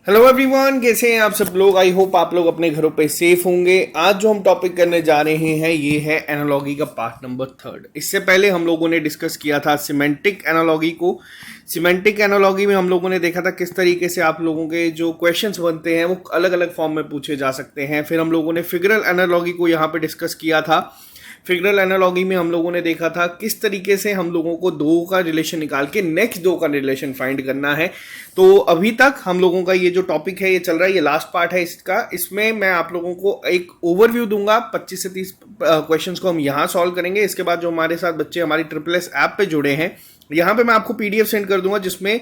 Hello everyone, कैसे हैं आप सब लोग। आई होप आप लोग अपने घरों पे सेफ होंगे। आज जो हम टॉपिक करने जा रहे हैं ये है एनालॉगी का पार्ट नंबर 3। इससे पहले हम लोगों ने डिस्कस किया था सिमेंटिक एनालॉगी को। सिमेंटिक एनालॉगी में हम लोगों ने देखा था किस तरीके से आप लोगों के जो क्वेश्चंस बनते हैं वो अलग अलग फॉर्म में पूछे जा सकते हैं। फिर हम लोगों ने फिगरल एनालॉगी को यहाँ पे डिस्कस किया था। फिगरल एनालॉगी में हम लोगों ने देखा था किस तरीके से हम लोगों को दो का रिलेशन निकाल के नेक्स्ट दो का रिलेशन फाइंड करना है। तो अभी तक हम लोगों का ये जो टॉपिक है ये चल रहा है, ये लास्ट पार्ट है इसका। इसमें मैं आप लोगों को एक ओवरव्यू दूंगा। 25 से 30 क्वेश्चंस को हम यहाँ सॉल्व करेंगे। इसके बाद जो हमारे साथ बच्चे हमारी ट्रिपल एस ऐप पे जुड़े हैं, यहाँ पे मैं आपको पीडीएफ सेंड कर दूंगा जिसमें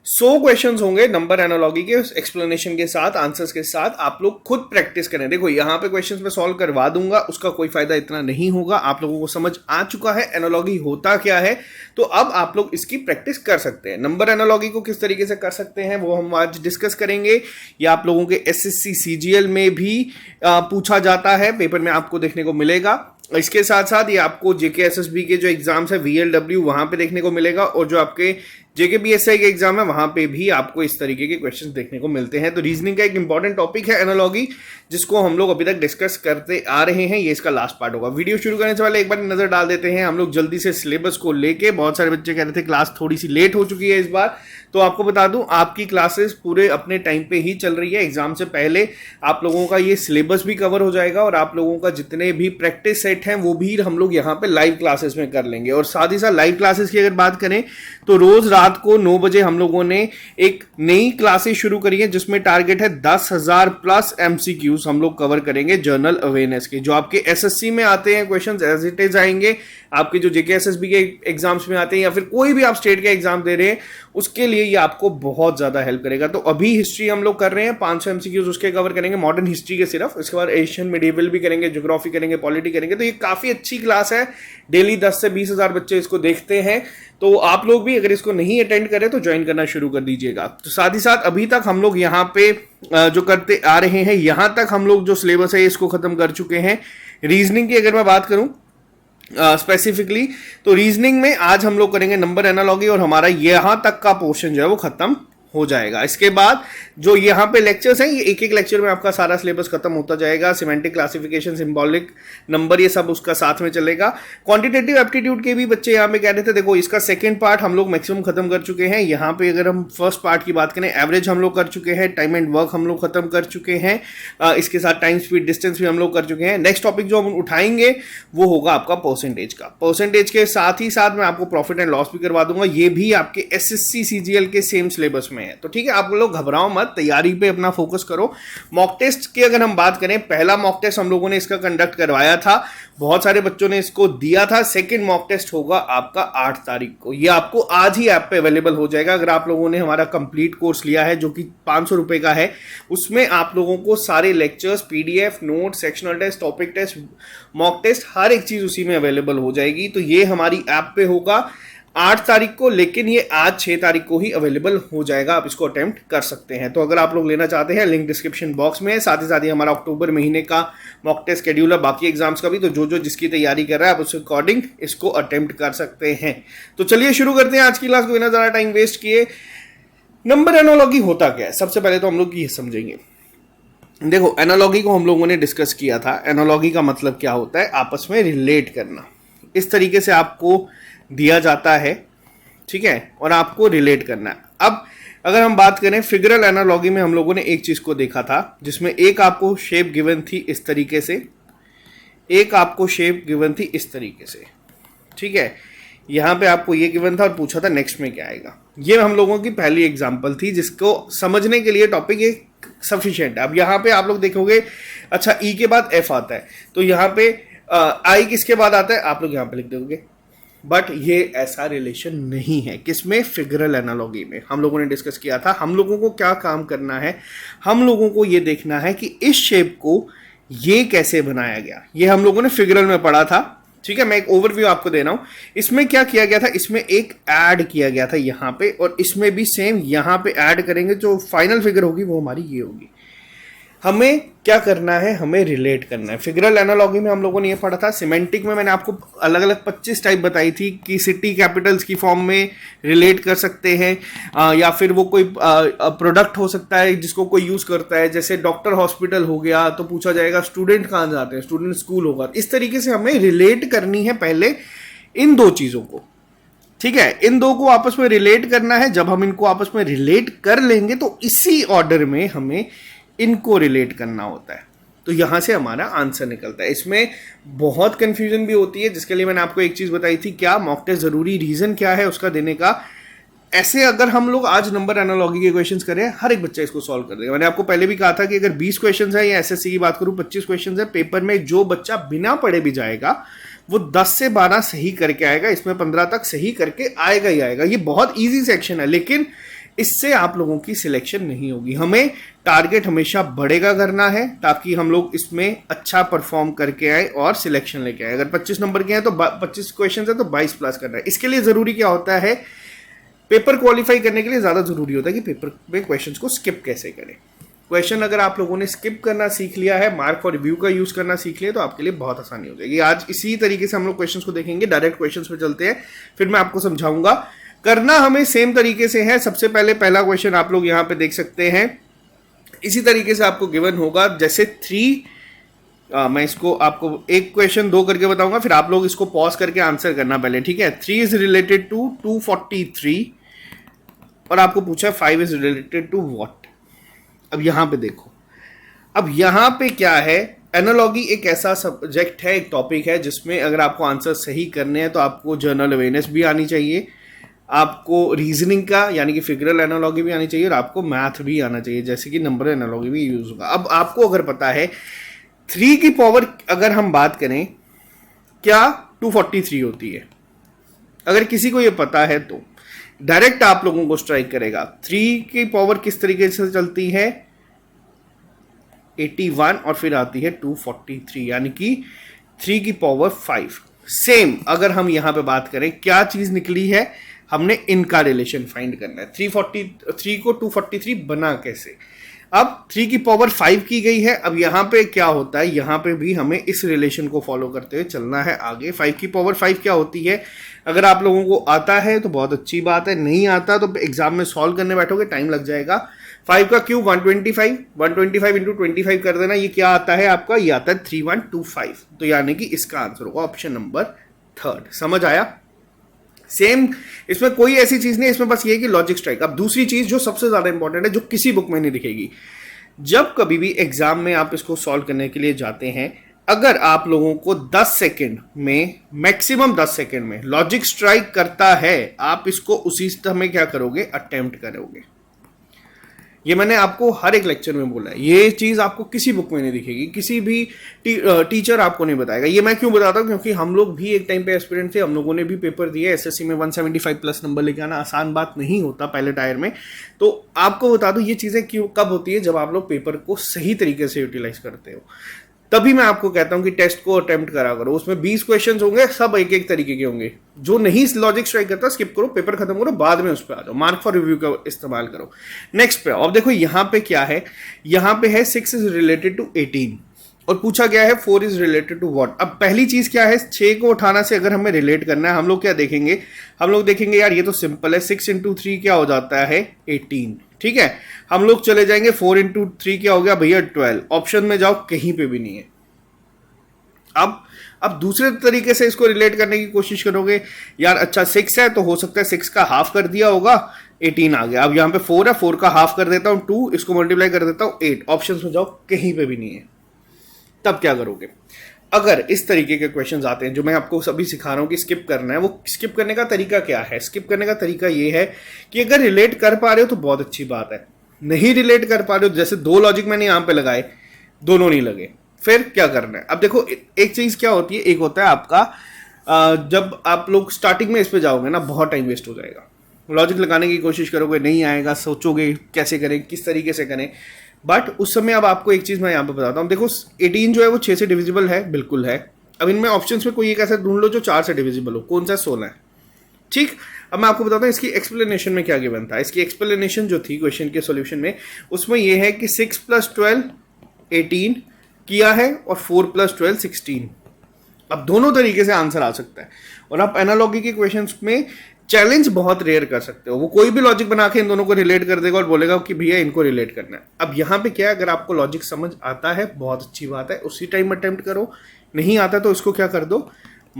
100 क्वेश्चंस होंगे नंबर एनालॉगी के एक्सप्लेनेशन के साथ, आंसर्स के साथ। आप लोग खुद प्रैक्टिस करें। देखो यहाँ पे क्वेश्चंस मैं सॉल्व करवा दूंगा, उसका कोई फायदा इतना नहीं होगा। आप लोगों को समझ आ चुका है एनालॉगी होता क्या है, तो अब आप लोग इसकी प्रैक्टिस कर सकते हैं। नंबर एनालॉगी को किस तरीके से कर सकते हैं वो हम आज डिस्कस करेंगे। या आप लोगों के एसएससी सीजीएल में भी पूछा जाता है, पेपर में आपको देखने को मिलेगा। इसके साथ साथ ये आपको जेके एसएसबी के जो एग्जाम्स है वीएलडब्ल्यू वहां पे देखने को मिलेगा, और जो आपके जेके बीएसआई के एग्जाम है वहां पे भी आपको इस तरीके के क्वेश्चंस देखने को मिलते हैं। तो रीजनिंग का एक इंपॉर्टेंट टॉपिक है एनालॉगी, जिसको हम लोग अभी तक डिस्कस करते आ रहे हैं। ये इसका लास्ट पार्ट होगा। वीडियो शुरू करने से पहले एक बार नजर डाल देते हैं हम लोग जल्दी से सिलेबस को लेके। बहुत सारे बच्चे कह रहे थे क्लास थोड़ी सी लेट हो चुकी है इस बार, तो आपको बता दूं आपकी क्लासेस पूरे अपने टाइम पे ही चल रही है। एग्जाम से पहले आप लोगों का ये सिलेबस भी कवर हो जाएगा, और आप लोगों का जितने भी प्रैक्टिस सेट हैं वो भी हम लोग यहाँ पे लाइव क्लासेस में कर लेंगे। और साथ ही साथ लाइव क्लासेस की अगर बात करें तो रोज रात को 9 बजे हम लोगों ने एक नई क्लासेस शुरू करी है, जिसमें टारगेट है 10,000 प्लस एमसीक्यूज हम लोग कवर करेंगे जनरल अवेयरनेस के। जो आपके एसएससी में आते हैं क्वेश्चंस एज इट इज आएंगे, आपके जो जेके एसएसबी के एग्जाम्स में आते हैं, या फिर कोई भी आप स्टेट के एग्जाम दे रहे हैं, उसके लिए ये आपको बहुत ज्यादा हेल्प करेगा। तो अभी हिस्ट्री हम लोग कर रहे हैं, 500 एमसीक्यूज उसके कवर करेंगे, मॉडर्न हिस्ट्री के सिर्फ। इसके बाद एशियन मिडिवल भी करेंगे, ज्योग्राफी करेंगे, पॉलिटी करेंगे। तो ये काफी अच्छी क्लास है। डेली 10 से 20,000 बच्चे इसको देखते हैं। तो आप लोग भी अगर इसको नहीं अटेंड करें तो ज्वाइन करना शुरू कर दीजिएगा। तो साथ ही साथ अभी तक हम लोग यहाँ पे जो करते आ रहे हैं, यहां तक हम लोग जो सिलेबस है इसको खत्म कर चुके हैं। रीजनिंग की अगर मैं बात करूं स्पेसिफिकली, तो रीजनिंग में आज हम लोग करेंगे नंबर एनालॉगी, और हमारा यहां तक का पोर्शन जो है वो खत्म हो जाएगा। इसके बाद जो यहाँ पे लेक्चर्स हैं, ये एक एक लेक्चर में आपका सारा सिलेबस खत्म होता जाएगा। सिमेंटिक क्लासिफिकेशन, सिंबॉलिक नंबर, ये सब उसका साथ में चलेगा। क्वांटिटेटिव एप्टीट्यूड के भी बच्चे यहाँ पे कह रहे थे, देखो इसका सेकंड पार्ट हम लोग मैक्सिमम खत्म कर चुके हैं। यहाँ पे अगर हम फर्स्ट पार्ट की बात करें, एवरेज हम लोग कर चुके हैं, टाइम एंड वर्क हम लोग खत्म कर चुके हैं, इसके साथ टाइम स्पीड डिस्टेंस भी हम लोग कर चुके हैं। नेक्स्ट टॉपिक जो हम उठाएंगे वो होगा आपका परसेंटेज का। परसेंटेज के साथ ही साथ मैं आपको प्रॉफिट एंड लॉस भी करवा दूंगा। ये भी आपके एसएससी सीजीएल के सेम सिलेबस में है। तो ठीक है, आप लोग घबराओ मत, तैयारी पे अपना फोकस करो। मॉक टेस्ट की अगर हम बात करें, पहला मॉक टेस्ट हम लोगों ने इसका कंडक्ट करवाया था, बहुत सारे बच्चों ने इसको दिया था। सेकंड मॉक टेस्ट होगा आपका 8 तारीख को। ये आपको आज ही ऐप पे अवेलेबल हो जाएगा। अगर आप लोगों ने हमारा कंप्लीट कोर्स लिया है जो कि 500 रुपए का है, उसमें आप लोगों को सारे lectures, PDF, note, sectional test, topic test, mock test, हर एक चीज उसी में अवेलेबल हो जाएगी। तो ये हमारी ऐप पे होगा 8 तारीख को, लेकिन ये आज 6 तारीख को ही अवेलेबल हो जाएगा। आप इसको अटेम्प्ट कर सकते हैं। तो अगर आप लोग लेना चाहते हैं, लिंक डिस्क्रिप्शन बॉक्स में है। साथ ही साथ ही हमारा अक्टूबर महीने का मॉक टेस्ट शेड्यूल है, बाकी एग्जाम्स का भी। तो जो जो जिसकी तैयारी कर रहा है आप उसके अकॉर्डिंग इसको अटेम्प्ट कर सकते हैं। तो चलिए शुरू करते हैं आज की क्लास को बिना ज्यादा टाइम वेस्ट किए। नंबर एनालॉगी होता क्या है, सबसे पहले तो हम लोग ये समझेंगे। देखो, एनालॉगी को हम लोगों ने डिस्कस किया था। एनालॉगी का मतलब क्या होता है, आपस में रिलेट करना। इस तरीके से आपको दिया जाता है, ठीक है, और आपको रिलेट करना है। अब अगर हम बात करें फिगरल एनालॉगी में, हम लोगों ने एक चीज को देखा था जिसमें एक आपको शेप गिवन थी इस तरीके से, एक आपको शेप गिवन थी इस तरीके से, ठीक है। यहां पे आपको ये गिवन था और पूछा था नेक्स्ट में क्या आएगा। ये हम लोगों की पहली एग्जांपल थी, जिसको समझने के लिए टॉपिक ये सफिशिएंट है। अब यहाँ पे आप लोग देखोगे, अच्छा ई के बाद एफ आता है, तो यहाँ पे आई किसके बाद आता है, आप लोग यहाँ पे लिख दोगे। बट ये ऐसा रिलेशन नहीं है। किसमें, फिगरल एनालॉगी में। हम लोगों ने डिस्कस किया था, हम लोगों को क्या काम करना है, हम लोगों को ये देखना है कि इस शेप को ये कैसे बनाया गया। ये हम लोगों ने फिगरल में पढ़ा था, ठीक है। मैं एक ओवरव्यू आपको दे रहा हूं। इसमें क्या किया गया था, इसमें एक ऐड किया गया था यहां पे, और इसमें भी सेम यहां पे ऐड करेंगे, जो फाइनल फिगर होगी वो हमारी ये होगी। हमें क्या करना है, हमें रिलेट करना है। फिगरल एनालॉजी में हम लोगों ने ये पढ़ा था। सिमेंटिक में मैंने आपको अलग अलग 25 टाइप बताई थी कि सिटी कैपिटल्स की फॉर्म में रिलेट कर सकते हैं, या फिर वो कोई प्रोडक्ट हो सकता है जिसको कोई यूज करता है। जैसे डॉक्टर हॉस्पिटल हो गया तो पूछा जाएगा स्टूडेंट कहाँ जाते हैं, स्टूडेंट स्कूल होगा। इस तरीके से हमें रिलेट करनी है पहले इन दो चीजों को, ठीक है। इन दो को आपस में रिलेट करना है। जब हम इनको आपस में रिलेट कर लेंगे तो इसी ऑर्डर में हमें इनको रिलेट करना होता है, तो यहां से हमारा आंसर निकलता है। इसमें बहुत कंफ्यूजन भी होती है, जिसके लिए मैंने आपको एक चीज बताई थी, क्या मॉक टेस्ट जरूरी, रीजन क्या है उसका देने का। ऐसे अगर हम लोग आज नंबर एनालॉजी के क्वेश्चंस करें, हर एक बच्चा इसको सॉल्व कर देगा। मैंने आपको पहले भी कहा था कि अगर 20 क्वेश्चंस है या एसएससी की बात करूं 25 क्वेश्चंस है पेपर में, जो बच्चा बिना पढ़े भी जाएगा वो 10 से 12 सही करके आएगा। इसमें 15 तक सही करके आएगा ही आएगा। ये बहुत ईजी सेक्शन है, लेकिन इससे आप लोगों की सिलेक्शन नहीं होगी। हमें टारगेट हमेशा बढ़ेगा करना है ताकि हम लोग इसमें अच्छा परफॉर्म करके आए और सिलेक्शन लेके आए। अगर 25 नंबर के हैं तो 25 क्वेश्चन है तो 22 प्लस करना है। इसके लिए जरूरी क्या होता है, पेपर क्वालिफाई करने के लिए ज्यादा जरूरी होता है कि पेपर में क्वेश्चन को स्किप कैसे करें। क्वेश्चन अगर आप लोगों ने स्किप करना सीख लिया है, मार्क फॉर रिव्यू का यूज करना सीख लिया, तो आपके लिए बहुत आसानी हो जाएगी। आज इसी तरीके से हम लोग क्वेश्चंस को देखेंगे। डायरेक्ट क्वेश्चंस पे चलते हैं, फिर मैं आपको समझाऊंगा। करना हमें सेम तरीके से है। सबसे पहले पहला क्वेश्चन आप लोग यहां पे देख सकते हैं। इसी तरीके से आपको गिवन होगा जैसे 3, मैं इसको आपको एक क्वेश्चन 2 करके बताऊंगा, फिर आप लोग इसको पॉज करके आंसर करना पहले, ठीक है। 3 इज रिलेटेड टू 243 और आपको पूछा 5 इज रिलेटेड टू व्हाट। अब यहां पे देखो, अब यहां पे क्या है, एनालॉजी एक ऐसा सब्जेक्ट है, एक टॉपिक है जिसमें अगर आपको आंसर सही करने हैं तो आपको जनरल अवेयरनेस भी आनी चाहिए, आपको रीजनिंग का यानी कि फिगरल एनालॉजी भी आनी चाहिए और आपको मैथ भी आना चाहिए, जैसे कि नंबर एनालॉजी भी यूज होगा। अब आपको अगर पता है 3 की पावर, अगर हम बात करें क्या 243 होती है, अगर किसी को ये पता है तो डायरेक्ट आप लोगों को स्ट्राइक करेगा। 3 की पावर किस तरीके से चलती है, 81 और फिर आती है 243, यानी कि 3 की पावर 5। सेम अगर हम यहां पे बात करें क्या चीज निकली है, हमने इनका रिलेशन फाइंड करना है। 343 को 243 बना कैसे। अब 3 की पावर 5 की गई है। अब यहां पे क्या होता है, यहां पे भी हमें इस रिलेशन को फॉलो करते हुए चलना है आगे। 5 की पावर 5 क्या होती है, अगर आप लोगों को आता है तो बहुत अच्छी बात है, नहीं आता तो एग्जाम में सॉल्व करने बैठोगे टाइम लग जाएगा। 5 का क्यूब 125 इंटू 25 कर देना, ये क्या आता है आपका, ये आता है 3125। तो यानी कि इसका आंसर होगा ऑप्शन नंबर 3। समझ आया। सेम इसमें कोई ऐसी चीज नहीं, इसमें बस ये कि लॉजिक स्ट्राइक। अब दूसरी चीज जो सबसे ज्यादा इंपॉर्टेंट है, जो किसी बुक में नहीं दिखेगी, जब कभी भी एग्जाम में आप इसको सॉल्व करने के लिए जाते हैं, अगर आप लोगों को 10 सेकंड में, मैक्सिमम 10 सेकंड में लॉजिक स्ट्राइक करता है, आप इसको उसी समय क्या करोगे, अटेम्प्ट करोगे। ये मैंने आपको हर एक लेक्चर में बोला है, ये चीज आपको किसी बुक में नहीं दिखेगी, किसी भी टीचर आपको नहीं बताएगा। ये मैं क्यों बताता हूँ, क्योंकि हम लोग भी एक टाइम पे एस्पिरेंट थे, हम लोगों ने भी पेपर दिए। एसएससी में 175 प्लस नंबर लेके आना आसान बात नहीं होता पहले टायर में। तो आपको बता दूं ये चीजें क्यों कब होती है, जब आप लोग पेपर को सही तरीके से यूटिलाइज करते हो। तभी मैं आपको कहता हूं कि टेस्ट को अटेम्प्ट करा करो। उसमें 20 क्वेश्चंस होंगे, सब एक एक तरीके के होंगे। जो नहीं लॉजिक स्ट्राइक करता स्किप करो, पेपर खत्म करो, बाद में उस पर आ जाओ, मार्क फॉर रिव्यू का इस्तेमाल करो। नेक्स्ट पे अब देखो, यहां पे क्या है, यहां पे है 6 इज रिलेटेड टू 18 और पूछा गया है 4 इज रिलेटेड टू व्हाट। अब पहली चीज क्या है, 6 को उठाना से अगर हमें रिलेट करना है, हम लोग क्या देखेंगे, हम लोग देखेंगे यार ये तो सिंपल है, 6 इंटू 3 क्या हो जाता है 18, ठीक है। हम लोग चले जाएंगे 4 इंटू 3 क्या हो गया भैया 12। ऑप्शन में जाओ, कहीं पे भी नहीं है। अब दूसरे तरीके से इसको रिलेट करने की कोशिश करोगे, यार अच्छा 6 है तो हो सकता है 6 का हाफ कर दिया होगा, 18 आ गया। अब यहां पे 4 है, 4 का हाफ कर देता हूं 2, इसको मल्टीप्लाई कर देता हूं 8। ऑप्शंस में जाओ, कहीं पे भी नहीं है। तब क्या करोगे, अगर इस तरीके के क्वेश्चंस आते हैं जो मैं आपको सभी सिखा रहा हूं कि स्किप करना है, वो स्किप करने का तरीका क्या है। स्किप करने का तरीका ये है कि अगर रिलेट कर पा रहे हो तो बहुत अच्छी बात है, नहीं रिलेट कर पा रहे हो, जैसे 2 लॉजिक मैंने यहां पे लगाए, दोनों नहीं लगे, फिर क्या करना है। अब देखो एक चीज क्या होती है, एक होता है आपका जब आप लोग स्टार्टिंग में इस पे जाओगे ना, बहुत टाइम वेस्ट हो जाएगा। लॉजिक लगाने की कोशिश करोगे, नहीं आएगा, सोचोगे कैसे करें, किस तरीके से करें। बट उस समय अब आपको एक चीज मैं यहाँ पे बताता हूँ। देखो 18 जो है वो 6 से डिविजिबल है, बिल्कुल है। अब इनमें ऑप्शंस में कोई एक ऐसा ढूंढ लो जो 4 से डिविजिबल हो, कौन सा 16 है, ठीक। अब मैं आपको बताता हूँ इसकी एक्सप्लेनेशन में क्या गिवन था। इसकी एक्सप्लेनेशन जो थी क्वेश्चन के सॉल्यूशन में, उसमें यह है कि 6 + 12 18 किया है और 4 + 12 16। अब दोनों तरीके से आंसर आ सकता है और आप एनालॉजी के क्वेश्चंस में चैलेंज बहुत रेयर कर सकते हो। वो कोई भी लॉजिक बना के इन दोनों को रिलेट कर देगा और बोलेगा कि भैया इनको रिलेट करना है। अब यहाँ पे क्या है, अगर आपको लॉजिक समझ आता है बहुत अच्छी बात है, उसी टाइम अटेम्प्ट करो, नहीं आता तो इसको क्या कर दो,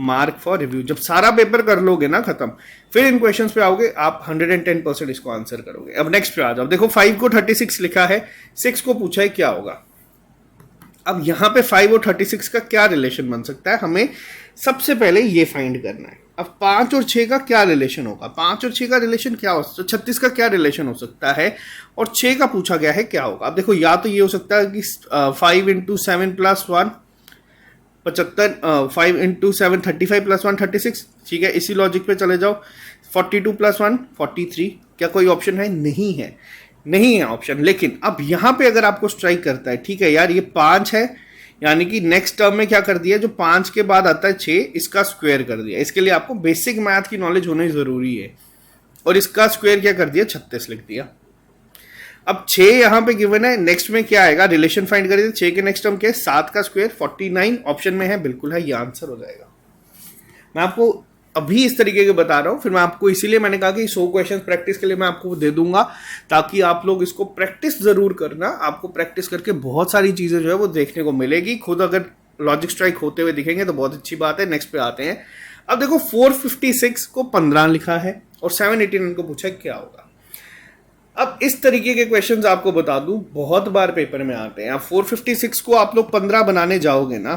मार्क फॉर रिव्यू। जब सारा पेपर कर लोगे ना खत्म, फिर इन क्वेश्चंस पे आओगे, आप 110% इसको आंसर करोगे। अब नेक्स्ट पे आ जाओ। देखो 5 को 36 लिखा है, 6 को पूछा है क्या होगा। अब यहां पे 5 और 36 का क्या रिलेशन बन सकता है, हमें सबसे पहले ये फाइंड करना है। अब 5 और 6 का क्या रिलेशन होगा, 5 और 6 का रिलेशन क्या हो सकता है, 36 का क्या रिलेशन हो सकता है और 6 का पूछा गया है क्या होगा। अब देखो या तो ये हो सकता है कि 5 × 7 + 1 75, 5 × 7 35 + 1 36। ठीक है, इसी लॉजिक पे चले जाओ। 42 + 1 43। क्या कोई ऑप्शन है, नहीं है, नहीं है ऑप्शन। लेकिन अब यहां पे अगर आपको स्ट्राइक करता है, ठीक है यार ये 5 है, यानी कि नेक्स्ट टर्म में क्या कर दिया, जो 5 के बाद आता है 6, इसका स्क्वायर कर दिया। इसके लिए आपको बेसिक मैथ की नॉलेज होनी जरूरी है और इसका स्क्वायर क्या कर दिया, 36 लिख दिया। अब 6 यहां पे गिवन है, नेक्स्ट में क्या आएगा, रिलेशन फाइंड करिए। 6 के नेक्स्ट टर्म क्या है, 7 का स्क्वायर 49 ऑप्शन में है, बिल्कुल है, ये आंसर हो जाएगा। मैं आपको अभी इस तरीके के बता रहा हूं, फिर मैं आपको इसीलिए मैंने कहा कि 100 क्वेश्चन प्रैक्टिस के लिए मैं आपको दे दूंगा, ताकि आप लोग इसको प्रैक्टिस जरूर करना। आपको प्रैक्टिस करके बहुत सारी चीजें जो है वो देखने को मिलेगी। खुद अगर लॉजिक स्ट्राइक होते हुए दिखेंगे तो बहुत अच्छी बात है। नेक्स्ट पे आते हैं। अब देखो 456 को 15 लिखा है और 789 को पूछा क्या होगा। अब इस तरीके के क्वेश्चंस आपको बता दूं बहुत बार पेपर में आते हैं। अब 456 को आप लोग 15 बनाने जाओगे ना,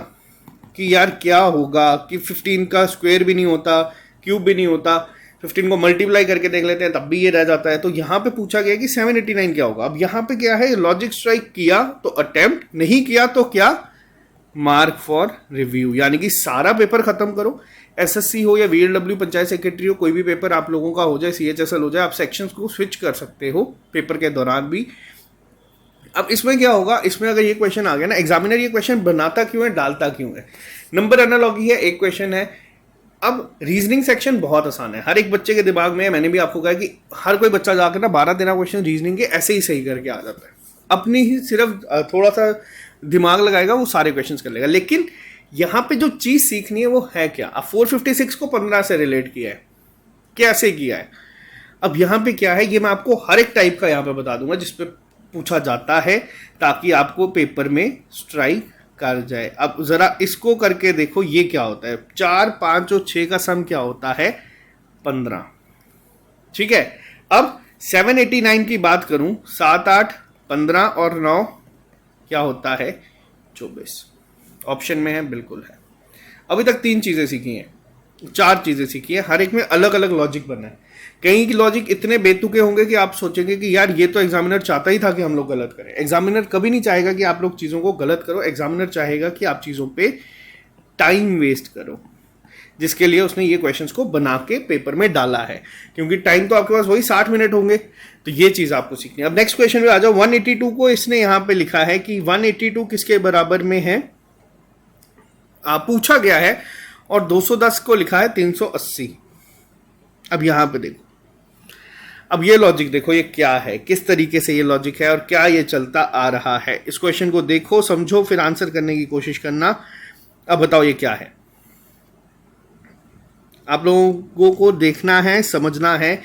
कि यार क्या होगा, कि 15 का स्क्वायर भी नहीं होता, क्यूब भी नहीं होता, 15 को मल्टीप्लाई करके देख लेते हैं तब भी ये रह जाता है। तो यहां पे पूछा गया कि 789 क्या होगा। अब यहां पे क्या है, लॉजिक स्ट्राइक किया तो अटेम्प्ट, नहीं किया तो क्या, मार्क फॉर रिव्यू। यानी कि सारा पेपर खत्म करो, एसएससी हो या वीएलडब्ल्यू पंचायत सेक्रेटरी हो, कोई भी पेपर आप लोगों का हो जाए, सीएचएसएल हो जाए, आप सेक्शंस को स्विच कर सकते हो पेपर के दौरान भी। अब इसमें क्या होगा, इसमें अगर ये क्वेश्चन आ गया ना, एग्जामिनर ये क्वेश्चन बनाता क्यों है, डालता क्यों है। नंबर एनालॉजी है, एक क्वेश्चन है। अब रीजनिंग सेक्शन बहुत आसान है, हर एक बच्चे के दिमाग में है। मैंने भी आपको कहा कि हर कोई बच्चा जाकर ना 12-13 क्वेश्चन रीजनिंग के ऐसे ही सही करके आ जाता है। अपनी ही सिर्फ थोड़ा सा दिमाग लगाएगा, वो सारे क्वेश्चन कर लेगा। लेकिन यहां पे जो चीज सीखनी है वो है क्या। अब 456 को 15 से रिलेट किया है, कैसे किया है। अब यहां पे क्या है, ये मैं आपको हर एक टाइप का यहां पे बता दूंगा जिसपे पूछा जाता है, ताकि आपको पेपर में स्ट्राइक कर जाए। अब जरा इसको करके देखो, ये क्या होता है, 4, 5 और 6 का सम क्या होता है, 15। ठीक है, अब 789 की बात करूं, 7, 8, 15 और 9 क्या होता है, 24। ऑप्शन में है, बिल्कुल है। अभी तक 3 चीजें सीखी हैं, 4 चीजें सीखी है, हर एक में अलग अलग लॉजिक बना है। कहीं की लॉजिक इतने बेतुके होंगे कि आप सोचेंगे कि यार ये तो एग्जामिनर चाहता ही था कि हम लोग गलत करें। एग्जामिनर कभी नहीं चाहेगा कि आप लोग चीजों को गलत करो, एग्जामिनर चाहेगा कि आप चीजों पे टाइम वेस्ट करो, जिसके लिए उसने ये क्वेश्चंस को बना के पेपर में डाला है। क्योंकि टाइम तो आपके पास वही 60 मिनट होंगे, तो ये चीज आपको सीखनी है। अब नेक्स्ट क्वेश्चन पे आ जाओ। 182 को इसने यहां पे लिखा है कि 182 किसके बराबर में है, पूछा गया है, और 210 को लिखा है 380। अब यहां पे देखो, अब ये लॉजिक देखो, ये क्या है, किस तरीके से ये लॉजिक है और क्या ये चलता आ रहा है। इस क्वेश्चन को देखो, समझो, फिर आंसर करने की कोशिश करना। अब बताओ ये क्या है। आप लोगों को देखना है, समझना है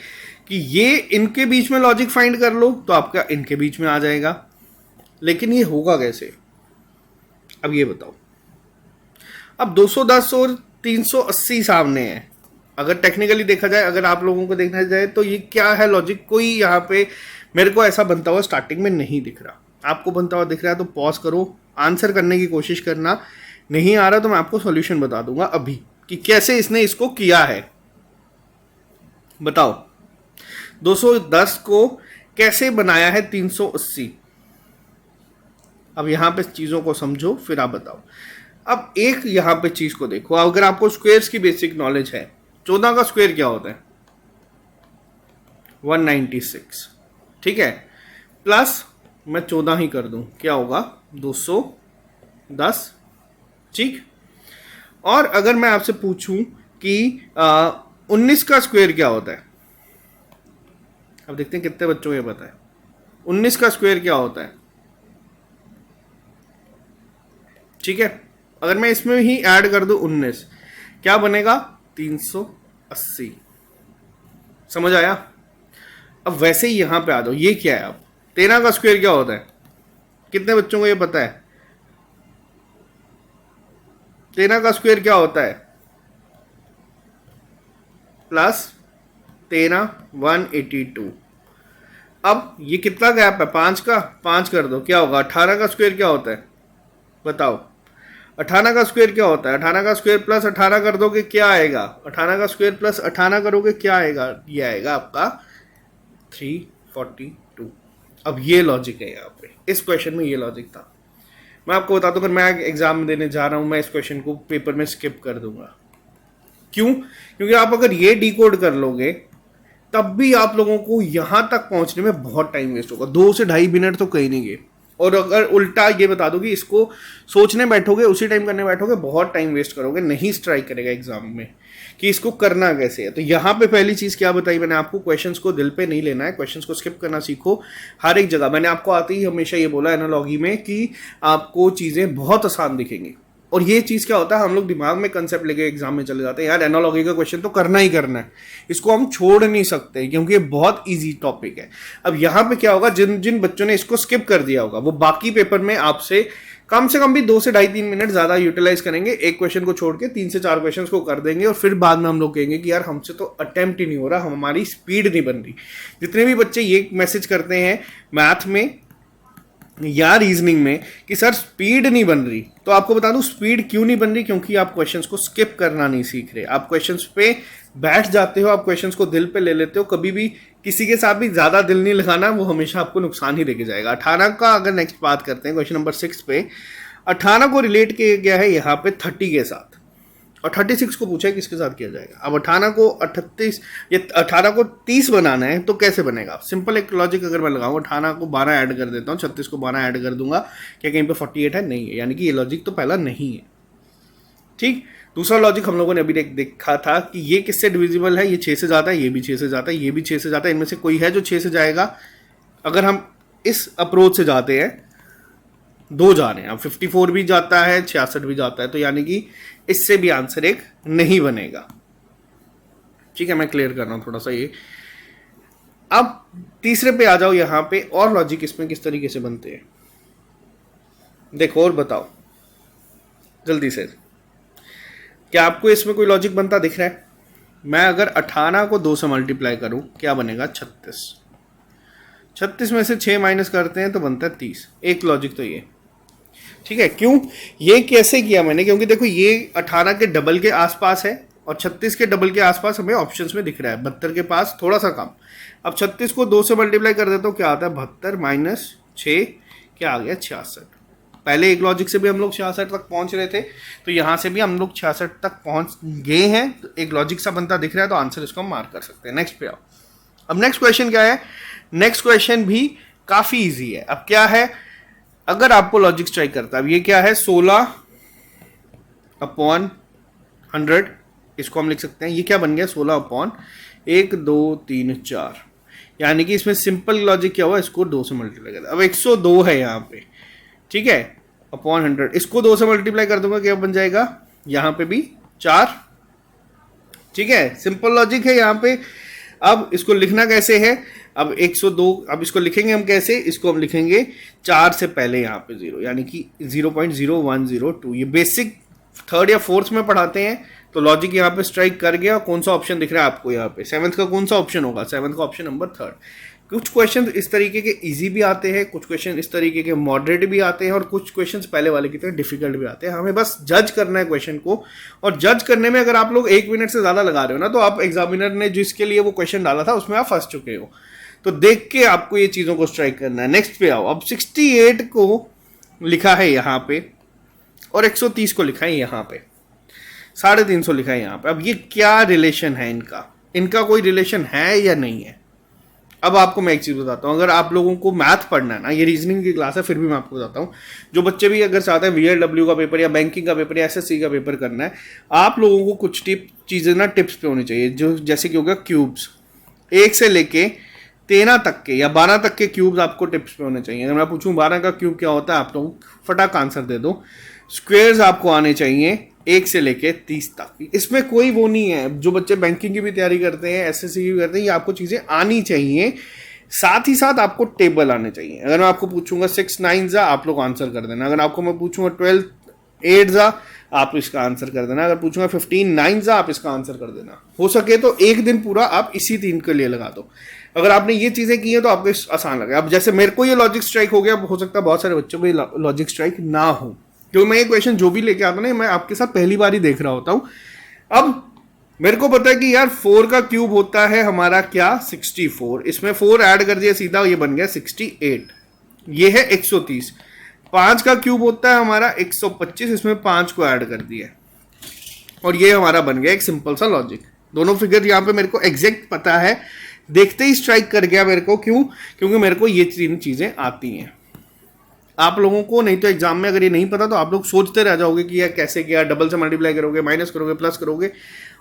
कि ये इनके बीच में लॉजिक फाइंड कर लो तो आपका इनके बीच में आ जाएगा, लेकिन ये होगा कैसे, अब ये बताओ। अब 210 और 380 सामने है। अगर टेक्निकली देखा जाए, अगर आप लोगों को देखना जाए तो ये क्या है लॉजिक, कोई यहाँ पे मेरे को ऐसा बनता हुआ स्टार्टिंग में नहीं दिख रहा। आपको बनता हुआ दिख रहा है तो पॉज करो, आंसर करने की कोशिश करना। नहीं आ रहा तो मैं आपको सॉल्यूशन बता दूंगा अभी कि कैसे इसने इसको किया है। बताओ 210 को कैसे बनाया है 380। अब यहां पे चीजों को समझो, फिर आप बताओ। अब एक यहां पे चीज को देखो, अगर आपको स्क्वायर्स की बेसिक नॉलेज है, 14 का स्क्वायर क्या होता है, 196। ठीक है, प्लस मैं 14 ही कर दूं, क्या होगा, 210। ठीक, और अगर मैं आपसे पूछूं कि 19 का स्क्वायर क्या होता है, अब देखते हैं कितने बच्चों को ये पता है। 19 का स्क्वायर क्या होता है, ठीक है, अगर मैं इसमें ही ऐड कर दूं 19, क्या बनेगा 380। समझ आया? अब वैसे ही यहां पे आ जाओ, ये क्या है? अब 13 का स्क्वायर क्या होता है? कितने बच्चों को ये पता है? 13 का स्क्वायर क्या होता है? प्लस 13 182। अब ये कितना गैप है? 5 का, 5 कर दो, क्या होगा? 18 का स्क्वायर क्या होता है? बताओ, 18 का स्क्वायर क्या होता है? 18 का स्क्वायर प्लस 18 कर दोगे क्या आएगा? 18 का स्क्वायर प्लस 18 करोगे क्या आएगा? ये आएगा आपका 342। अब ये लॉजिक है यहाँ पे, इस क्वेश्चन में ये लॉजिक था। मैं आपको बता दूं, अगर मैं एग्जाम में देने जा रहा हूं, मैं इस क्वेश्चन को पेपर में स्किप कर दूंगा। क्यों? क्योंकि आप अगर ये डिकोड कर लोगे तब भी आप लोगों को यहां तक पहुंचने में बहुत टाइम वेस्ट होगा, 2 से 2.5 मिनट तो कहीं नहीं गए। और अगर उल्टा ये बता दो कि इसको सोचने बैठोगे, उसी टाइम करने बैठोगे, बहुत टाइम वेस्ट करोगे, नहीं स्ट्राइक करेगा एग्जाम में कि इसको करना कैसे है। तो यहाँ पे पहली चीज क्या बताई मैंने आपको, क्वेश्चंस को दिल पे नहीं लेना है, क्वेश्चंस को स्किप करना सीखो हर एक जगह। मैंने आपको आते ही हमेशा ये बोला एनालॉजी में कि आपको चीजें बहुत आसान दिखेंगी। और ये चीज क्या होता है, हम लोग दिमाग में कंसेप्ट लेके एग्जाम में चले जाते हैं, यार एनालॉजी का क्वेश्चन तो करना ही करना है, इसको हम छोड़ नहीं सकते क्योंकि ये बहुत इजी टॉपिक है। अब यहाँ पे क्या होगा, जिन जिन बच्चों ने इसको स्किप कर दिया होगा वो बाकी पेपर में आपसे कम से कम भी 2 से 2.5-3 मिनट ज्यादा यूटिलाइज करेंगे, एक क्वेश्चन को छोड़ के 3 से 4 क्वेश्चन को कर देंगे, और फिर बाद में हम लोग कहेंगे कि यार हमसे तो अटेम्प्ट ही नहीं हो रहा, हमारी स्पीड नहीं बन रही। जितने भी बच्चे ये मैसेज करते हैं मैथ में या रीजनिंग में कि सर स्पीड नहीं बन रही, तो आपको बता दूं स्पीड क्यों नहीं बन रही, क्योंकि आप क्वेश्चंस को स्किप करना नहीं सीख रहे। आप क्वेश्चंस पे बैठ जाते हो, आप क्वेश्चंस को दिल पे ले लेते हो, कभी भी किसी के साथ भी ज्यादा दिल नहीं लगाना, वो हमेशा आपको नुकसान ही देके जाएगा। 18 का अगर नेक्स्ट बात करते हैं, क्वेश्चन नंबर 6 पे 18 को रिलेट किया गया है यहाँ पे 30 के साथ, और 36 को पूछा है किसके साथ किया जाएगा। अब 18 को 38 या 18 को 30 बनाना है तो कैसे बनेगा? सिंपल एक लॉजिक अगर मैं लगाऊं, 18 को 12 ऐड कर देता हूं, 36 को 12 ऐड कर दूंगा, क्या कहीं पे 48 है? नहीं है, यानी कि ये लॉजिक तो पहला नहीं है। ठीक, दूसरा लॉजिक हम लोगों ने अभी देखा था कि ये किससे डिविजिबल है, ये 6 से जाता है, ये भी 6 से जाता है, ये भी 6 से जाता है, इनमें से कोई है जो 6 से जाएगा। अगर हम इस अप्रोच से जाते हैं, 2 जा रहे हैं, अब 54 भी जाता है, 66 भी जाता है, तो यानी कि इससे भी आंसर एक नहीं बनेगा। ठीक है, मैं क्लियर कर रहा हूं थोड़ा सा ये। अब तीसरे पे आ जाओ, यहां पे और लॉजिक इसमें किस तरीके से बनते हैं देखो, और बताओ जल्दी से, क्या आपको इसमें कोई लॉजिक बनता दिख रहा है? मैं अगर 18 को 2 से मल्टीप्लाई करूं क्या बनेगा? 36। 36 में से 6 माइनस करते हैं तो बनता है 30। एक लॉजिक तो ये, ठीक है। क्यों ये कैसे किया मैंने? क्योंकि देखो ये 18 के डबल के आसपास है और 36 के डबल के आसपास हमें ऑप्शंस में दिख रहा है, 72 के पास थोड़ा सा कम। अब 36 को 2 से मल्टीप्लाई कर देता हूँ, क्या आता है? 72 माइनस 6 क्या आ गया? 66। पहले एक लॉजिक से भी हम लोग 66 तक पहुंच रहे थे, तो यहां से भी हम लोग 66 तक पहुंच गए हैं, तो एक लॉजिक सा बनता दिख रहा है, तो आंसर इसको हम मार्क कर सकते हैं। नेक्स्ट पे आओ। अब नेक्स्ट क्वेश्चन क्या है? नेक्स्ट क्वेश्चन भी काफी इजी है। अब क्या है, अगर आपको लॉजिक स्ट्राइक करता है, अब ये क्या है? 16/100, इसको हम लिख सकते हैं, ये क्या बन गया? 16/1 2 3 4, यानी कि इसमें सिंपल लॉजिक क्या हुआ? इसको 2 से मल्टीप्लाई कर। अब 102 है यहाँ पे, ठीक है, अपॉन 100, इसको 2 से मल्टीप्लाई कर दूंगा, क्या बन जाएगा? यहाँ पे भी 4, ठीक है, सिंपल लॉजिक है यहाँ पे। अब इसको लिखना कैसे है? अब 102, अब इसको लिखेंगे हम कैसे? इसको हम लिखेंगे 4 से पहले यहाँ पे 0, यानी कि 0.0102। ये बेसिक 3rd या 4th में पढ़ाते हैं, तो लॉजिक यहाँ पे स्ट्राइक कर गया। कौन सा ऑप्शन दिख रहा है आपको यहाँ पे? 7th का कौन सा ऑप्शन होगा? 7th का ऑप्शन नंबर 3rd। कुछ क्वेश्चन इस तरीके के इजी भी आते हैं, कुछ क्वेश्चन इस तरीके के मॉडरेट भी आते हैं, और कुछ क्वेश्चन पहले वाले की तरह डिफिकल्ट भी आते हैं। हमें बस जज करना है क्वेश्चन को, और जज करने में अगर आप लोग 1 मिनट से ज्यादा लगा रहे हो ना, तो आप एग्जामिनर ने जिसके लिए वो क्वेश्चन डाला था उसमें आप फंस चुके हो। तो देख के आपको ये चीजों को स्ट्राइक करना है। नेक्स्ट पे आओ। अब 68 को लिखा है यहाँ पे और 130 को लिखा है यहाँ पे, 350 लिखा है यहाँ पे। अब ये क्या रिलेशन है इनका? इनका कोई रिलेशन है या नहीं है? अब आपको मैं एक चीज बताता हूँ, अगर आप लोगों को मैथ पढ़ना है ना, ये रीजनिंग की क्लास है, फिर भी मैं आपको बताता हूँ, जो बच्चे भी अगर चाहते हैं VLW का पेपर या बैंकिंग का पेपर या SSC का पेपर करना है, आप लोगों को कुछ चीजें ना टिप्स पे होनी चाहिए, जो जैसे कि होगा क्यूब्स, 1 से लेके 13 तक के या 12 तक के क्यूब्स आपको टिप्स पे होने चाहिए। अगर मैं पूछूं 12 का क्यूब क्या होता है, आप लोग फटाक आंसर दे दो। स्क्वेयर्स आपको आने चाहिए 1 से लेके 30 तक। इसमें कोई वो नहीं है, जो बच्चे बैंकिंग की भी तैयारी करते हैं, एसएससी की भी करते हैं, ये आपको चीजें आनी चाहिए। साथ ही साथ आपको टेबल आने चाहिए। अगर मैं आपको पूछूंगा 6 9 जा, आप लोग आंसर कर देना। अगर आपको मैं पूछूंगा 12 8 जा, आप इसका आंसर कर देना। अगर पूछूंगा 15 9 जा, आप इसका आंसर कर देना। हो सके तो एक दिन पूरा आप इसी 3 के लिए लगा दो। अगर आपने ये चीजें की हैं तो आपको आसान लगे। अब जैसे मेरे को ये लॉजिक स्ट्राइक हो गया, हो सकता है बहुत सारे बच्चों को ये लॉजिक स्ट्राइक ना हो, क्योंकि मैं ये क्वेश्चन जो भी लेके आता हूं ना, मैं आपके साथ पहली बार ही देख रहा होता हूं। अब मेरे को पता है कि यार 4 का क्यूब होता है हमारा क्या, 64। इसमें 4 ऐड कर दिया सीधा, ये बन गया 68। ये है 130। 5 का क्यूब होता है हमारा 125, इसमें 5 को ऐड कर दिया और ये हमारा बन गया एक सिंपल सा लॉजिक। दोनों फिगर यहाँ पे मेरे को एग्जैक्ट पता है, देखते ही स्ट्राइक कर गया मेरे को। क्यों? क्योंकि मेरे को ये 3 चीजें आती हैं। आप लोगों को नहीं तो एग्जाम में अगर ये नहीं पता तो आप लोग सोचते रह जाओगे कि यार कैसे किया, डबल से मल्टीप्लाई करोगे, माइनस करोगे, प्लस करोगे,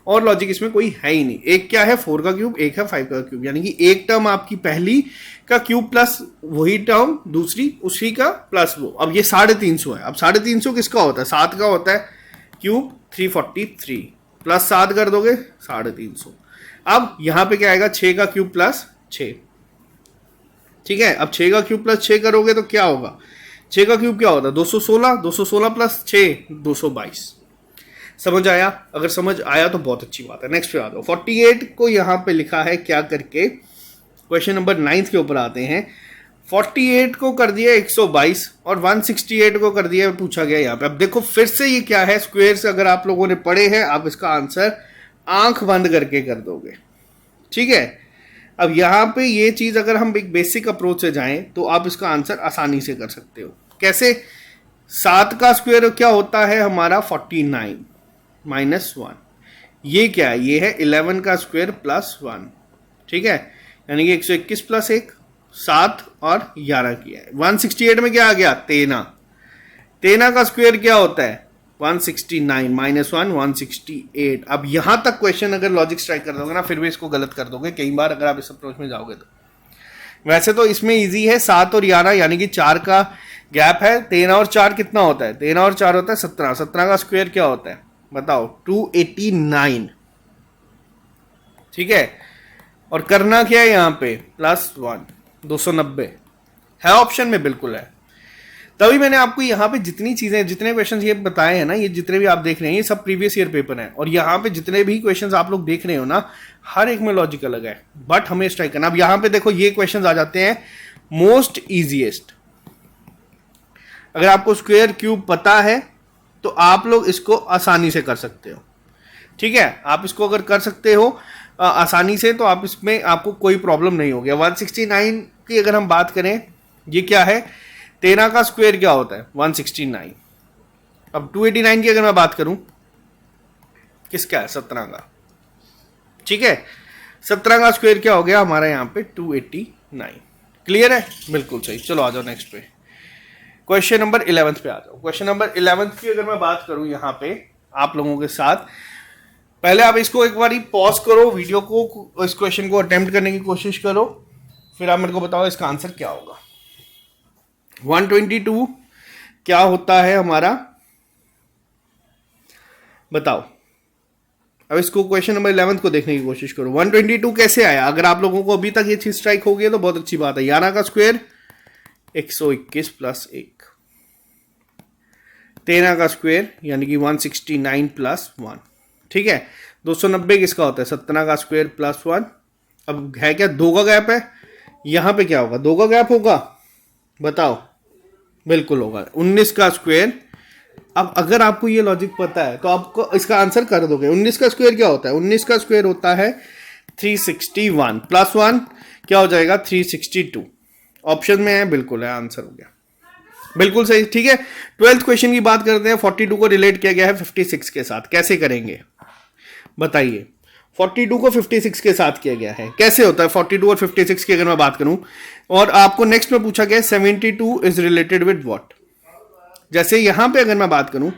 और लॉजिक इसमें कोई है ही नहीं। एक क्या है 4 का क्यूब, एक है 5 का क्यूब, यानी कि एक टर्म आपकी पहली का क्यूब प्लस वही टर्म दूसरी उसी का प्लस वो। अब ये 350 है। अब 350 किसका होता है, 7 का होता है क्यूब 343 प्लस 7 कर दोगे 350। अब यहां पे क्या आएगा, 6 का क्यूब प्लस 6। ठीक है, अब 6 का क्यूब प्लस 6 करोगे तो क्या होगा, 6 का क्यूब क्या होता है 216, 216 प्लस 6 222। समझ आया? अगर समझ आया तो बहुत अच्छी बात है। नेक्स्ट पे आ जाओ। 48 को यहां पे लिखा है क्या करके, क्वेश्चन नंबर 9 के ऊपर आते हैं। 48 को कर दिया 122 और 168 को कर दिया, पूछा गया यहाँ पे। अब देखो फिर से ये क्या है, स्क्वायर्स अगर आप लोगों ने पढ़े हैं, आप इसका आंसर आंख बंद करके कर दोगे। ठीक है, अब यहाँ पे ये चीज अगर हम एक बेसिक अप्रोच से जाएं तो आप इसका आंसर आसानी से कर सकते हो। कैसे? 7 का स्क्वायर क्या होता है हमारा 49 माइनस 1। ये क्या है, ये है 11 का स्क्वायर प्लस 1। ठीक है, यानी कि 121 प्लस 1 7 और 11 किया है। 168 में क्या आ गया 13। 13 का स्क्वायर क्या होता है 169 माइनस 1 168। अब यहां तक क्वेश्चन अगर लॉजिक स्ट्राइक कर दोगे ना, फिर भी इसको गलत कर दोगे कई बार अगर आप इस अप्रोच में जाओगे तो। वैसे तो इसमें इजी है, 7 और 11 यानी कि 4 का गैप है। 13 और 4 कितना होता है, 13 और 4 होता है 17। 17 का स्क्वायर क्या होता है बताओ 289। ठीक है, और करना क्या है यहां पे प्लस 1 290 है, ऑप्शन में बिल्कुल है। तभी मैंने आपको यहाँ पे जितनी चीजें, जितने क्वेश्चंस ये बताए हैं ना, ये जितने भी आप देख रहे हैं ये सब प्रीवियस ईयर पेपर है। और यहाँ पे जितने भी क्वेश्चंस आप लोग देख रहे हो ना, हर एक में लॉजिक अलग है, बट हमें स्ट्राइक करना। अब यहाँ पे देखो ये क्वेश्चंस आ जाते हैं मोस्ट इजीएस्ट। अगर आपको स्क्वायर क्यूब पता है तो आप लोग इसको आसानी से कर सकते हो। ठीक है, आप इसको अगर कर सकते हो आसानी से तो आप इसमें आपको कोई प्रॉब्लम नहीं होगी। 169 की अगर हम बात करें, ये क्या है 13 का स्क्वायर क्या होता है 169। अब 289 की अगर मैं बात करूं, किसका है 17 का। ठीक है, 17 का स्क्वायर क्या हो गया हमारा यहां पे 289। क्लियर है, बिल्कुल सही। चलो आ जाओ नेक्स्ट पे, क्वेश्चन नंबर 11 पे आ जाओ। क्वेश्चन नंबर 11 की अगर मैं बात करूं यहां पे आप लोगों के साथ, पहले आप इसको एक बार पॉज करो वीडियो को, इस क्वेश्चन को अटेम्प्ट करने की कोशिश करो, फिर आप मेरे को बताओ इसका आंसर क्या होगा। 122 क्या होता है हमारा बताओ। अब इसको क्वेश्चन नंबर 11 को देखने की कोशिश करो। 122 कैसे आया, अगर आप लोगों को अभी तक ये चीज स्ट्राइक हो गई तो बहुत अच्छी बात है। 11 का स्क्वायर 121 प्लस 1, 13 का स्क्वायर यानी कि 169 प्लस 1। ठीक है, 290 किसका होता है 17 का स्क्वायर प्लस 1। अब है क्या 2 का गैप है, यहां पे क्या होगा 2 का गैप होगा बताओ, बिल्कुल होगा 19 का स्क्वायर। अब अगर आपको ये लॉजिक पता है तो आपको इसका आंसर कर दोगे। 19 का स्क्वायर क्या होता है, 19 का स्क्वायर होता है 361 प्लस 1 क्या हो जाएगा 362। ऑप्शन में है, बिल्कुल है, आंसर हो गया, बिल्कुल सही। ठीक है, 12th क्वेश्चन की बात करते हैं। 42 को रिलेट किया गया है 56 के साथ, कैसे करेंगे बताइए। 42 को 56 के साथ किया गया है, कैसे होता है 42 और 56 की अगर मैं बात करूं, और आपको नेक्स्ट में पूछा गया 72 इज रिलेटेड विद व्हाट। जैसे यहां पे अगर मैं बात करूं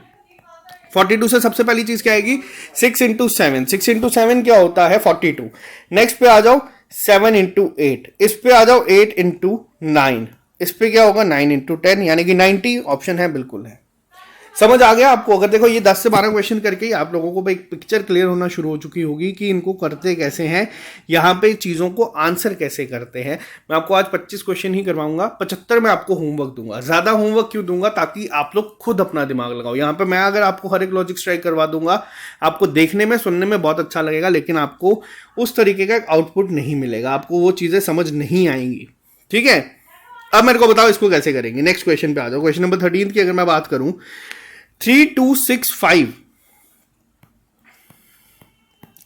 42 से सबसे पहली चीज क्या आएगी 6 इंटू 7। 6 इंटू 7 क्या होता है 42। नेक्स्ट पे आ जाओ 7 इंटू 8, इस पे आ जाओ 8 इंटू 9, इस पे क्या होगा 9 इंटू 10 यानी कि 90, ऑप्शन है बिल्कुल है। समझ आ गया आपको? अगर देखो ये 10 से 12 क्वेश्चन करके ही आप लोगों को एक पिक्चर क्लियर होना शुरू हो चुकी होगी कि इनको करते कैसे हैं, यहाँ पे चीज़ों को आंसर कैसे करते हैं। मैं आपको आज 25 क्वेश्चन ही करवाऊंगा, 75 में आपको होमवर्क दूंगा। ज़्यादा होमवर्क क्यों दूंगा? ताकि आप लोग खुद अपना दिमाग लगाओ। यहाँ पे मैं अगर आपको हर एक लॉजिक स्ट्राइक करवा दूंगा, आपको देखने में सुनने में बहुत अच्छा लगेगा, लेकिन आपको उस तरीके का आउटपुट नहीं मिलेगा, आपको वो चीज़ें समझ नहीं आएंगी। ठीक है, अब मेरे को बताओ इसको कैसे करेंगे। नेक्स्ट क्वेश्चन पे आ जाओ। क्वेश्चन नंबर 13 की अगर मैं बात करूं, 3265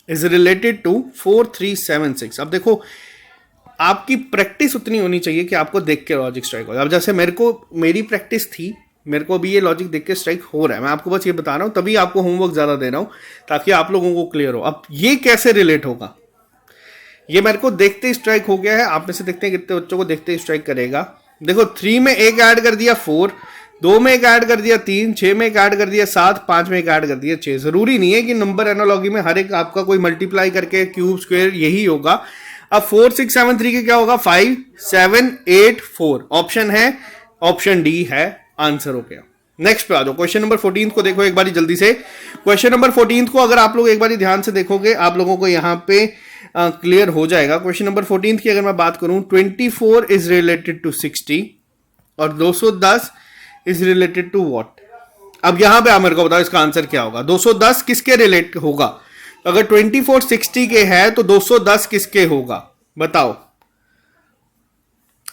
इज रिलेटेड टू 4376। अब देखो आपकी प्रैक्टिस उतनी होनी चाहिए कि आपको देख के लॉजिक स्ट्राइक हो। अब जैसे मेरी प्रैक्टिस थी, मेरे को भी ये लॉजिक देख के स्ट्राइक हो रहा है, मैं आपको बस ये बता रहा हूं, तभी आपको होमवर्क ज्यादा दे रहा हूं ताकि आप लोगों को क्लियर हो। अब ये कैसे रिलेट होगा, ये मेरे को देखते ही स्ट्राइक हो गया है। आप में से देखते हैं कितने बच्चों को देखते ही स्ट्राइक करेगा। देखो 3 में एक ऐड कर दिया 4, 2 में एक ऐड कर दिया 3, 6 में एक ऐड कर दिया 7, 5 में एक ऐड कर दिया 6। जरूरी नहीं है कि नंबर एनालॉजी में हर एक आपका कोई मल्टीप्लाई करके क्यूब स्क्वायर यही होगा। अब 4 6 7 3 के क्या होगा, 5 7 8 4, ऑप्शन है, ऑप्शन डी है आंसर हो गया। नेक्स्ट पे आ जाओ। क्वेश्चन नंबर 14 को देखो एक बारी जल्दी से। क्वेश्चन नंबर 14 को अगर आप लोग एक बारी ध्यान से देखोगे, आप लोगों को यहां पे क्लियर हो जाएगा। क्वेश्चन नंबर 14 की अगर मैं बात करूं, 24 इज रिलेटेड टू 60 और 210 इज रिलेटेड टू व्हाट। अब यहां पे आप मेरे को बताओ इसका आंसर क्या होगा। 210 किसके रिलेट होगा? अगर 24 60 के है तो 210 किसके होगा बताओ।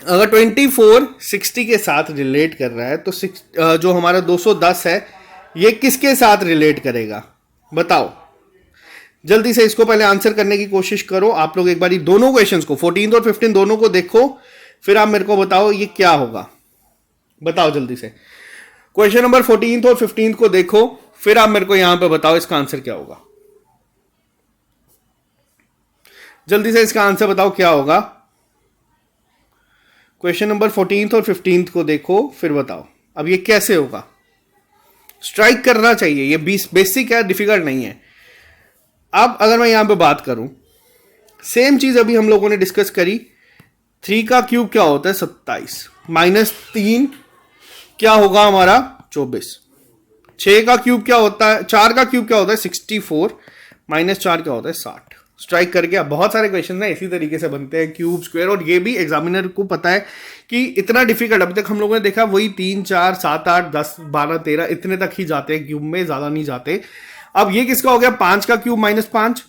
अगर 24 60 के साथ रिलेट कर रहा है तो जो हमारा 210 है ये किसके साथ रिलेट करेगा बताओ। जल्दी से इसको पहले आंसर करने की कोशिश करो। आप लोग एक बारी दोनों क्वेश्चंस को 14 और 15 दोनों को देखो, फिर आप मेरे को बताओ ये क्या होगा। बताओ जल्दी से। क्वेश्चन नंबर 14 और 15 को देखो, फिर आप मेरे को यहां पे बताओ इसका आंसर क्या होगा। जल्दी से इसका आंसर बताओ क्या होगा। क्वेश्चन नंबर 14 और 15 को देखो, फिर बताओ अब ये कैसे होगा। स्ट्राइक करना चाहिए, ये बेसिक है, डिफिकल्ट नहीं है। अब अगर मैं यहां पे बात करूं, सेम चीज अभी हम लोगों ने डिस्कस करी। 3 का क्यूब क्या होता है 27, -3 क्या होगा हमारा 24। 6 का क्यूब क्या होता है, 4 का क्यूब क्या होता है 64, -4 क्या होता है 60। स्ट्राइक करके अब बहुत सारे क्वेश्चन ना इसी तरीके से बनते हैं, क्यूब स्क्वायर। और ये भी एग्जामिनर को पता है कि इतना डिफिकल्ट अभी तक हम लोगों ने देखा वही 3 4 7 8 10 12 13 इतने तक ही जाते हैं क्यूब में, ज्यादा नहीं जाते। अब ये किसका हो गया 5 का क्यूब -5,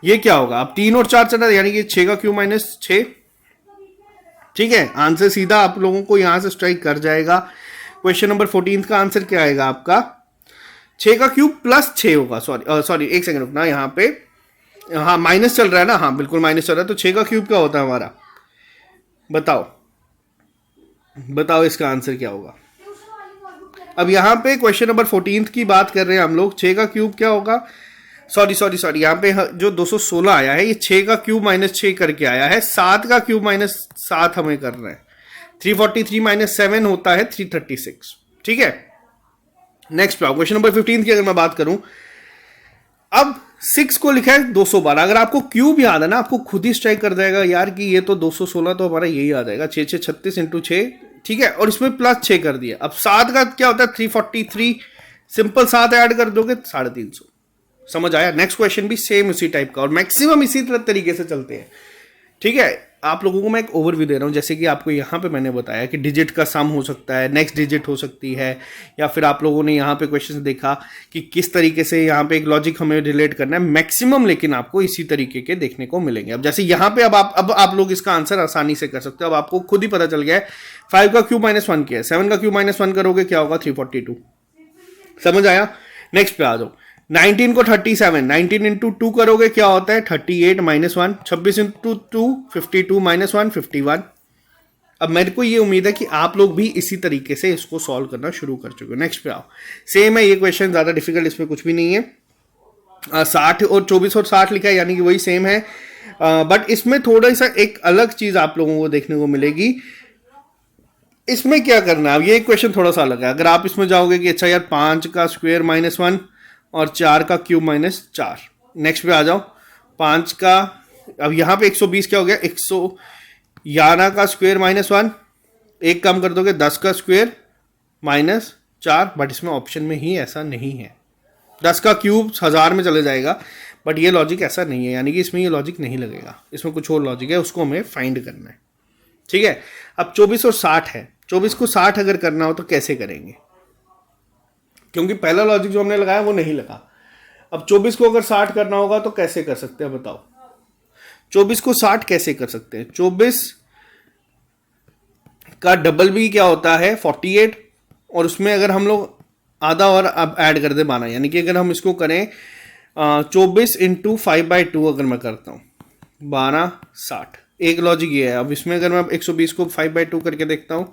ये क्या होगा। अब 3 और 4 चला यानी कि 6 का क्यूब -6। ठीक है, आंसर सीधा आप लोगों को यहां से स्ट्राइक कर जाएगा। क्वेश्चन नंबर 14 का आंसर क्या आएगा आपका 6 का क्यूब +6 होगा। सॉरी एक सेकंड रुकना, यहाँ पे हाँ माइनस चल रहा है ना, हाँ बिल्कुल माइनस चल रहा है। तो 6 का क्यूब क्या होता है हमारा बताओ, बताओ इसका आंसर क्या होगा। अब यहां पे क्वेश्चन नंबर 14 की बात कर रहे हैं हम लोग। 6 का क्यूब क्या होगा, सॉरी यहाँ पे जो 216 आया है ये 6 का क्यूब -6 करके आया है। 7 का क्यूब -7 हमें कर रहे हैं। 343 -7 होता है 336। ठीक है, नेक्स्ट क्वेश्चन नंबर 15 की अगर मैं बात करूं, अब 6 को लिखा है 212। अगर आपको क्यूब याद है ना, आपको खुद ही स्ट्राइक कर जाएगा यार कि ये तो 216 तो हमारा यही आ जाएगा। 6 6 36 × 6, ठीक है, और इसमें +6 कर दिया। अब 7 का क्या होता है 343, सिंपल 7 ऐड कर दोगे 350। समझ आया। नेक्स्ट क्वेश्चन भी सेम उसी टाइप का और मैक्सिमम इसी तरीके से चलते हैं। ठीक है, आप लोगों को मैं एक ओवरव्यू दे रहा हूं, जैसे कि आपको यहाँ पे मैंने बताया कि डिजिट का सम हो सकता है, नेक्स्ट डिजिट हो सकती है, या फिर आप लोगों ने यहाँ पे क्वेश्चन देखा कि किस तरीके से यहाँ पे एक लॉजिक हमें रिलेट करना है मैक्सिमम, लेकिन आपको इसी तरीके के देखने को मिलेंगे। अब जैसे यहाँ पे अब आप लोग इसका आंसर आसानी से कर सकते हो। अब आपको खुद ही पता चल गया है 5 का क्यूब -1 किया है, 7 का क्यूब -1 करोगे क्या होगा 342। समझ आया। नेक्स्ट पे आ जाओ। 19 को 37, 19 × 2 करोगे क्या होता है 38 -1, 26 × 2 52 -1 51। अब मेरे को ये उम्मीद है कि आप लोग भी इसी तरीके से इसको सॉल्व करना शुरू कर चुके हो। नेक्स्ट पे आओ। सेम है ये क्वेश्चन, ज्यादा डिफिकल्ट इसमें कुछ भी नहीं है। 60 और 24 और 60 लिखा है यानी कि वही सेम है, बट इसमें थोड़ा सा एक अलग चीज आप लोगों को देखने को मिलेगी। इसमें क्या करना है, ये क्वेश्चन थोड़ा सा अलग है। अगर आप इसमें जाओगे कि अच्छा यार 5 का स्क्वायर -1 और 4 का क्यूब -4। नेक्स्ट पे आ जाओ। 5 का अब यहाँ पे 120 क्या हो गया, 111 का स्क्वायर -1, एक काम कर दोगे 10 का स्क्वायर -4, बट इसमें ऑप्शन में ही ऐसा नहीं है। 10 का क्यूब 1000 में चले जाएगा, बट ये लॉजिक ऐसा नहीं है, यानी कि इसमें ये लॉजिक नहीं लगेगा, इसमें कुछ और लॉजिक है, उसको हमें फाइंड करना है। ठीक है, अब 24 और 60 है, 24 को 60 अगर करना हो तो कैसे करेंगे, क्योंकि पहला लॉजिक जो हमने लगाया वो नहीं लगा। अब 24 को अगर 60 करना होगा तो कैसे कर सकते हैं बताओ, 24 को 60 कैसे कर सकते हैं? 24 का डबल भी क्या होता है 48, और उसमें अगर हम लोग आधा और अब ऐड कर दे 12, यानी कि अगर हम इसको करें 24 इंटू 5/2 अगर मैं करता हूँ 12 60, एक लॉजिक ये है। अब इसमें अगर मैं 120 को 5/2 करके देखता हूँ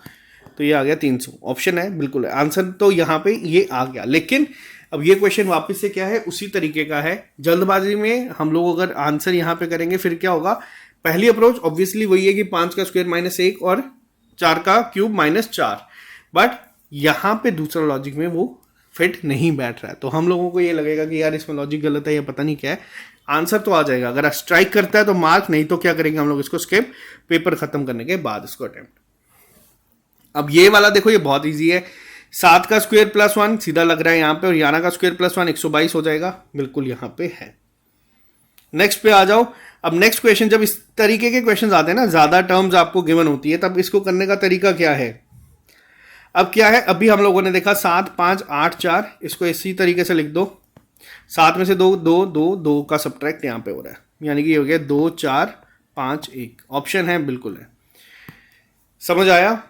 तो ये आ गया 300, ऑप्शन है बिल्कुल है आंसर, तो यहाँ पे ये आ गया। लेकिन अब ये क्वेश्चन वापस से क्या है, उसी तरीके का है, जल्दबाजी में हम लोग अगर आंसर यहाँ पे करेंगे फिर क्या होगा, पहली अप्रोच ऑब्वियसली वही है कि 5 का स्क्वायर -1 और 4 का क्यूब -4, बट यहाँ पे दूसरा लॉजिक में वो फिट नहीं बैठ रहा है, तो हम लोगों को ये लगेगा कि यार इसमें लॉजिक गलत है या पता नहीं क्या है। आंसर तो आ जाएगा, अगर स्ट्राइक करता है तो मार्क, नहीं तो क्या करेंगे हम लोग इसको स्किप, पेपर खत्म करने के बाद इसको अटेम्प्ट। अब ये वाला देखो, ये बहुत इजी है, 7 का स्क्वायर +1 सीधा लग रहा है यहाँ पे, और 11 का स्क्वायर +1 122 हो जाएगा, बिल्कुल यहाँ पे है। नेक्स्ट पे आ जाओ। अब नेक्स्ट क्वेश्चन, जब इस तरीके के क्वेश्चन आते हैं ना, ज्यादा टर्म्स आपको गिवन होती है, तब इसको करने का तरीका क्या है। अब क्या है, अभी हम लोगों ने देखा 7 5 8 4, इसको इसी तरीके से लिख दो, 7 में से 2 2 2 2 का सब्ट्रैक्ट यहाँ पे हो रहा है, यानी कि ये हो गया 2 4 5 1, ऑप्शन है बिल्कुल है, समझ आया।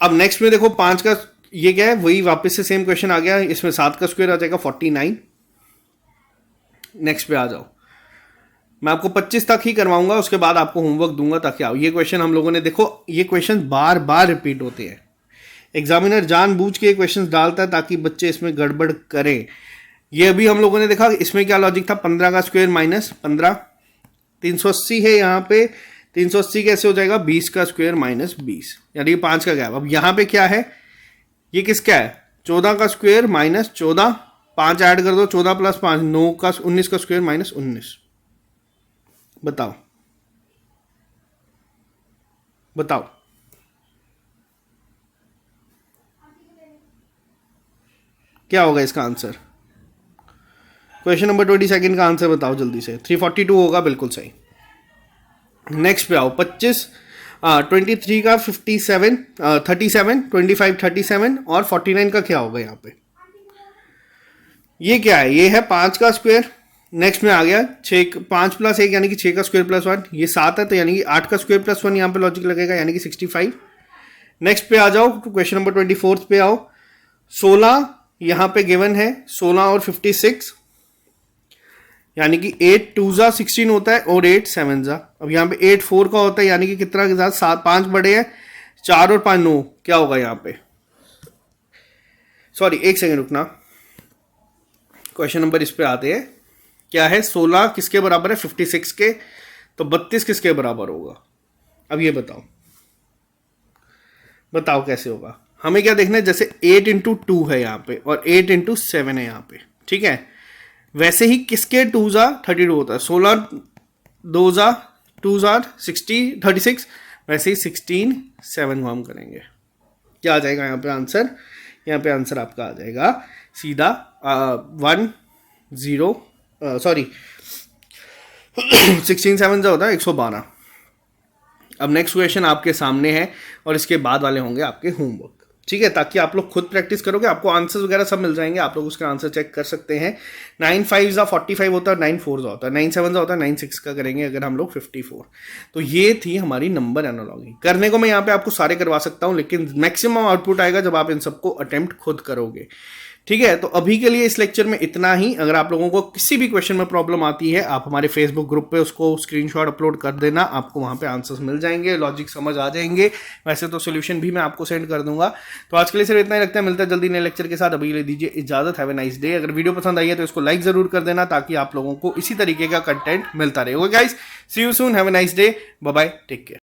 अब नेक्स्ट में देखो 5 का ये क्या है, वही वापस से सेम क्वेश्चन आ गया, इसमें 7 का स्क्वायर आ जाएगा 49। नेक्स्ट पे आ जाओ, मैं आपको 25 तक ही करवाऊंगा, उसके बाद आपको होमवर्क दूंगा ताकि आओ। ये क्वेश्चन हम लोगों ने देखो, ये क्वेश्चन बार बार रिपीट होते हैं, एग्जामिनर जानबूझ के क्वेश्चंस डालता है ताकि बच्चे इसमें गड़बड़ करें। ये अभी हम लोगों ने देखा, इसमें क्या लॉजिक था, 15 का स्क्वायर -15, 380 है यहाँ पे, 380 कैसे हो जाएगा, 20 का स्क्वायर -20, यानी 5 का गैप। अब यहाँ पे क्या है, ये किसका है, 14 का स्क्वायर -14, 5 ऐड कर दो, 14 + 5 9 का 19 का स्क्वायर -19, बताओ बताओ क्या होगा इसका आंसर। क्वेश्चन नंबर 22 का आंसर बताओ जल्दी से, 342 होगा, बिल्कुल सही। नेक्स्ट पे आओ, 25 23 का 57 37 25 37 और 49 का क्या होगा यहाँ पे, ये क्या है, ये है 5 का स्क्वायर। नेक्स्ट में आ गया 6 5 + 1 यानी कि 6 का स्क्वायर +1, ये 7 है तो यानी कि 8 का स्क्वायर +1 यहाँ पे लॉजिक लगेगा, यानी कि 65। नेक्स्ट पे आ जाओ, क्वेश्चन नंबर 24 पे आओ, 16 यहाँ पे गिवन है, 16 और 56, यानी कि 8 2 16 होता है और 8 7 अब यहाँ पे 8 4 का होता है, यानी कि कितना के साथ 7 5 बड़े हैं, 4 और 5 9, क्या होगा यहाँ पे, सॉरी एक सेकेंड रुकना, क्वेश्चन नंबर इस पे आते हैं, क्या है 16 किसके बराबर है 56 के, तो 32 किसके बराबर होगा। अब ये बताओ बताओ कैसे होगा, हमें क्या देखना है, जैसे 8 × 2 है यहाँ पे और 8 × 7 है यहाँ पे, ठीक है, वैसे ही किसके 2 32 होता है, 16 2 2 60 36, वैसे ही 16 7 को हम करेंगे, क्या आ जाएगा यहाँ पे आंसर, यहाँ पे आंसर आपका आ जाएगा सीधा 1 0 सॉरी 16 7 होता है 112। अब नेक्स्ट क्वेश्चन आपके सामने है और इसके बाद वाले होंगे आपके होमवर्क, ठीक है, ताकि आप लोग खुद प्रैक्टिस करोगे, आपको आंसर्स वगैरह सब मिल जाएंगे, आप लोग उसका आंसर चेक कर सकते हैं। 9 5 45 होता है, 9 4 होता है, 9 7 होता है, 9 6 का करेंगे अगर हम लोग 54। तो ये थी हमारी नंबर एनालॉजी। करने को मैं यहाँ पे आपको सारे करवा सकता हूँ, लेकिन मैक्सिमम आउटपुट आएगा जब आप इन सबको अटेम्प्ट खुद करोगे, ठीक है। तो अभी के लिए इस लेक्चर में इतना ही। अगर आप लोगों को किसी भी क्वेश्चन में प्रॉब्लम आती है, आप हमारे फेसबुक ग्रुप पे उसको स्क्रीनशॉट अपलोड कर देना, आपको वहां पे आंसर्स मिल जाएंगे, लॉजिक समझ आ जाएंगे, वैसे तो सोल्यूशन भी मैं आपको सेंड कर दूंगा। तो आज के लिए सिर्फ इतना ही रखते हैं, मिलता है जल्दी नए लेक्चर के साथ, अभी ले दीजिए इजाजत, हैव ए नाइस डे। अगर वीडियो पसंद आई है तो इसको लाइक जरूर कर देना ताकि आप लोगों को इसी तरीके का कंटेंट मिलता रहे। Okay guys, see you soon, have a nice day, bye bye, take care.